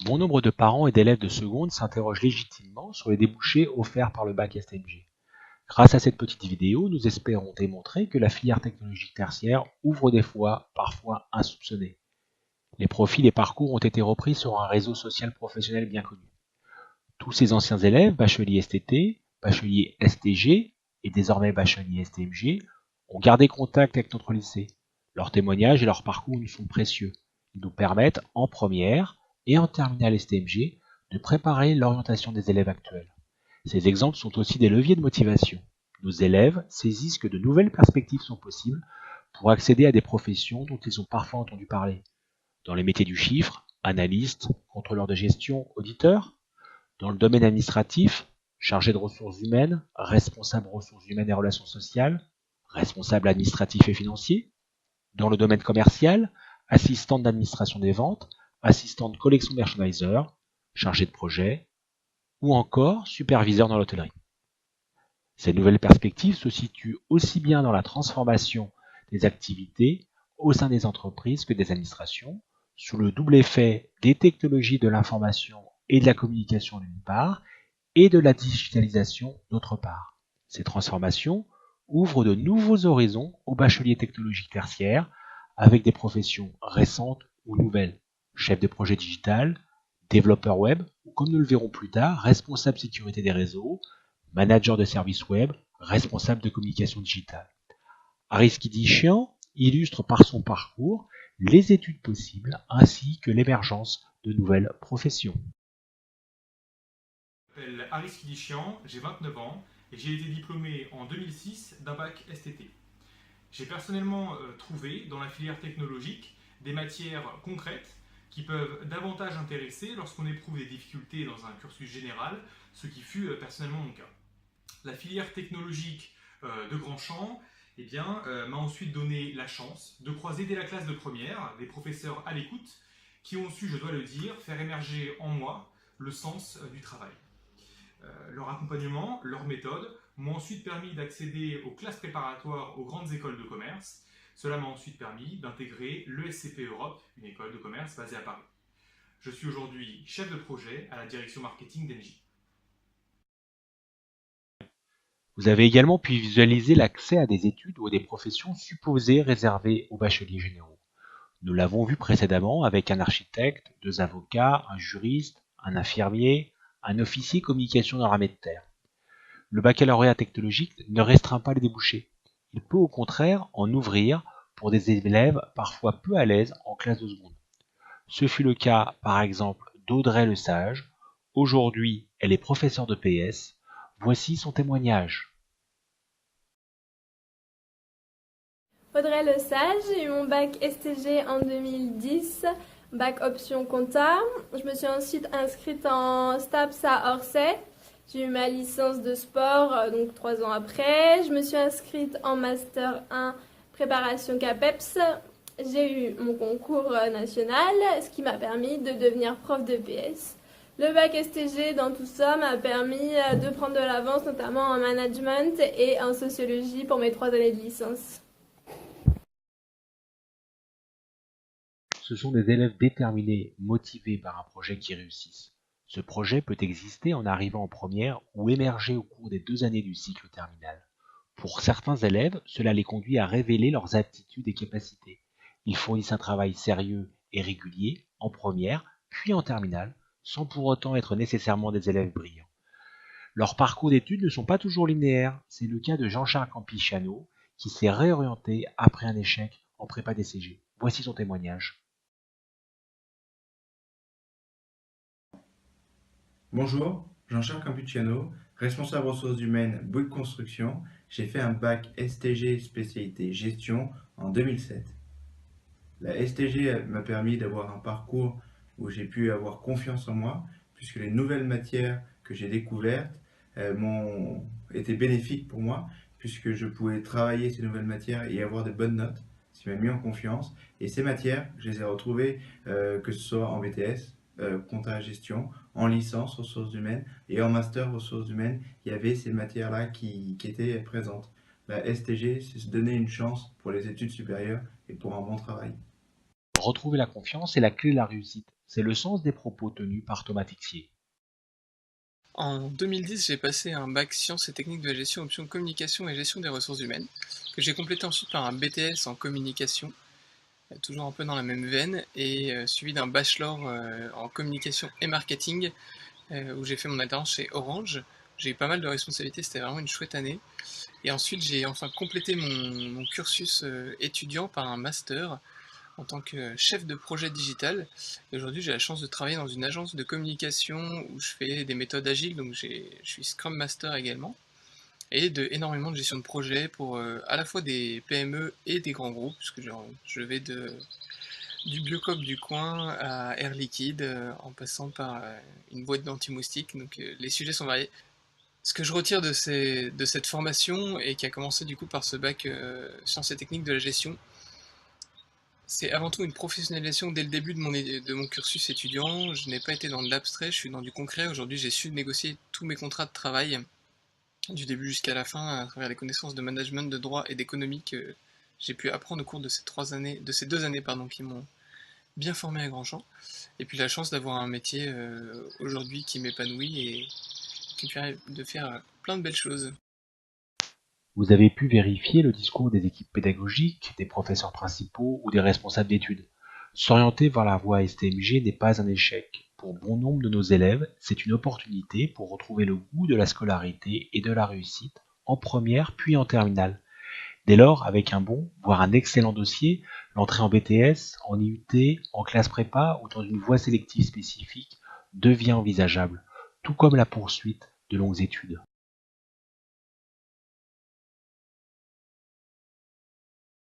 Bon nombre de parents et d'élèves de seconde s'interrogent légitimement sur les débouchés offerts par le bac STMG. Grâce à cette petite vidéo, nous espérons démontrer que la filière technologique tertiaire ouvre des voies parfois insoupçonnées. Les profils et parcours ont été repris sur un réseau social professionnel bien connu. Tous ces anciens élèves, bacheliers STT, bacheliers STG et désormais bacheliers STMG, ont gardé contact avec notre lycée. Leurs témoignages et leurs parcours nous sont précieux. Ils nous permettent, en première et en terminale STMG, de préparer l'orientation des élèves actuels. Ces exemples sont aussi des leviers de motivation. Nos élèves saisissent que de nouvelles perspectives sont possibles pour accéder à des professions dont ils ont parfois entendu parler. Dans les métiers du chiffre, analyste, contrôleur de gestion, auditeur. Dans le domaine administratif, chargé de ressources humaines, responsable ressources humaines et relations sociales, responsable administratif et financier. Dans le domaine commercial, assistante d'administration des ventes, assistante de collection merchandiser, chargé de projet, ou encore superviseur dans l'hôtellerie. Ces nouvelles perspectives se situent aussi bien dans la transformation des activités au sein des entreprises que des administrations, sous le double effet des technologies de l'information et de la communication d'une part, et de la digitalisation d'autre part. Ces transformations ouvrent de nouveaux horizons aux bacheliers technologiques tertiaires avec des professions récentes ou nouvelles. Chef de projet digital, développeur web, ou comme nous le verrons plus tard, responsable sécurité des réseaux, manager de services web, responsable de communication digitale. Aris Kidishian illustre par son parcours les études possibles ainsi que l'émergence de nouvelles professions. Je m'appelle Aris Kidishian, j'ai 29 ans et j'ai été diplômé en 2006 d'un bac STT. J'ai personnellement trouvé dans la filière technologique des matières concrètes qui peuvent davantage intéresser lorsqu'on éprouve des difficultés dans un cursus général, ce qui fut personnellement mon cas. La filière technologique de Grandchamp m'a ensuite donné la chance de croiser dès la classe de première des professeurs à l'écoute qui ont su, je dois le dire, faire émerger en moi le sens du travail. Leur accompagnement, leur méthode m'ont ensuite permis d'accéder aux classes préparatoires aux grandes écoles de commerce. Cela m'a ensuite permis d'intégrer l'ESCP Europe, une école de commerce basée à Paris. Je suis aujourd'hui chef de projet à la direction marketing d'Engie. Vous avez également pu visualiser l'accès à des études ou à des professions supposées réservées aux bacheliers généraux. Nous l'avons vu précédemment avec un architecte, deux avocats, un juriste, un infirmier, un officier communication dans l'armée de terre. Le baccalauréat technologique ne restreint pas les débouchés. Il peut au contraire en ouvrir pour des élèves parfois peu à l'aise en classe de seconde. Ce fut le cas, par exemple, d'Audrey Lesage. Aujourd'hui, elle est professeure de PS. Voici son témoignage. Audrey Lesage, j'ai eu mon bac STG en 2010, bac option compta. Je me suis ensuite inscrite en STAPS à Orsay. J'ai eu ma licence de sport, donc 3 ans après. Je me suis inscrite en Master 1 préparation CAPEPS. J'ai eu mon concours national, ce qui m'a permis de devenir prof de PS. Le bac STG dans tout ça m'a permis de prendre de l'avance, notamment en management et en sociologie pour mes 3 années de licence. Ce sont des élèves déterminés, motivés par un projet qui réussissent. Ce projet peut exister en arrivant en première ou émerger au cours des 2 années du cycle terminal. Pour certains élèves, cela les conduit à révéler leurs aptitudes et capacités. Ils fournissent un travail sérieux et régulier en première, puis en terminale, sans pour autant être nécessairement des élèves brillants. Leurs parcours d'études ne sont pas toujours linéaires. C'est le cas de Jean-Charles Campichano, qui s'est réorienté après un échec en prépa DCG. Voici son témoignage. Bonjour, Jean-Charles Campucciano, responsable ressources humaines Bouygues Construction. J'ai fait un bac STG spécialité gestion en 2007. La STG m'a permis d'avoir un parcours où j'ai pu avoir confiance en moi, puisque les nouvelles matières que j'ai découvertes m'ont été bénéfiques pour moi, puisque je pouvais travailler ces nouvelles matières et avoir de bonnes notes, ce qui m'a mis en confiance. Et ces matières, je les ai retrouvées, que ce soit en BTS, compta gestion, en licence ressources humaines et en master ressources humaines, il y avait ces matières-là qui étaient présentes. La STG, c'est se donner une chance pour les études supérieures et pour un bon travail. Retrouver la confiance est la clé de la réussite. C'est le sens des propos tenus par Thomas Tixier. En 2010, j'ai passé un bac sciences et techniques de la gestion option communication et gestion des ressources humaines, que j'ai complété ensuite par un BTS en communication, toujours un peu dans la même veine, et suivi d'un bachelor en communication et marketing, où j'ai fait mon alternance chez Orange. J'ai eu pas mal de responsabilités, c'était vraiment une chouette année. Et ensuite, j'ai enfin complété mon cursus étudiant par un master en tant que chef de projet digital. Et aujourd'hui, j'ai la chance de travailler dans une agence de communication où je fais des méthodes agiles, donc je suis Scrum Master également, et énormément de gestion de projet pour à la fois des PME et des grands groupes, puisque je vais du Biocop du coin à Air Liquide, en passant par une boîte d'anti-moustiques, donc les sujets sont variés. Ce que je retire de cette formation, et qui a commencé du coup par ce bac sciences et techniques de la gestion, c'est avant tout une professionnalisation dès le début de mon cursus étudiant. Je n'ai pas été dans de l'abstrait, je suis dans du concret. Aujourd'hui, j'ai su négocier tous mes contrats de travail, du début jusqu'à la fin, à travers les connaissances de management, de droit et d'économie que j'ai pu apprendre au cours de ces 2 années, qui m'ont bien formé à grand champ. Et puis la chance d'avoir un métier aujourd'hui qui m'épanouit et qui me permet de faire plein de belles choses. Vous avez pu vérifier le discours des équipes pédagogiques, des professeurs principaux ou des responsables d'études. S'orienter vers la voie STMG n'est pas un échec. Pour bon nombre de nos élèves, c'est une opportunité pour retrouver le goût de la scolarité et de la réussite en première puis en terminale. Dès lors, avec un bon, voire un excellent dossier, l'entrée en BTS, en IUT, en classe prépa ou dans une voie sélective spécifique devient envisageable, tout comme la poursuite de longues études.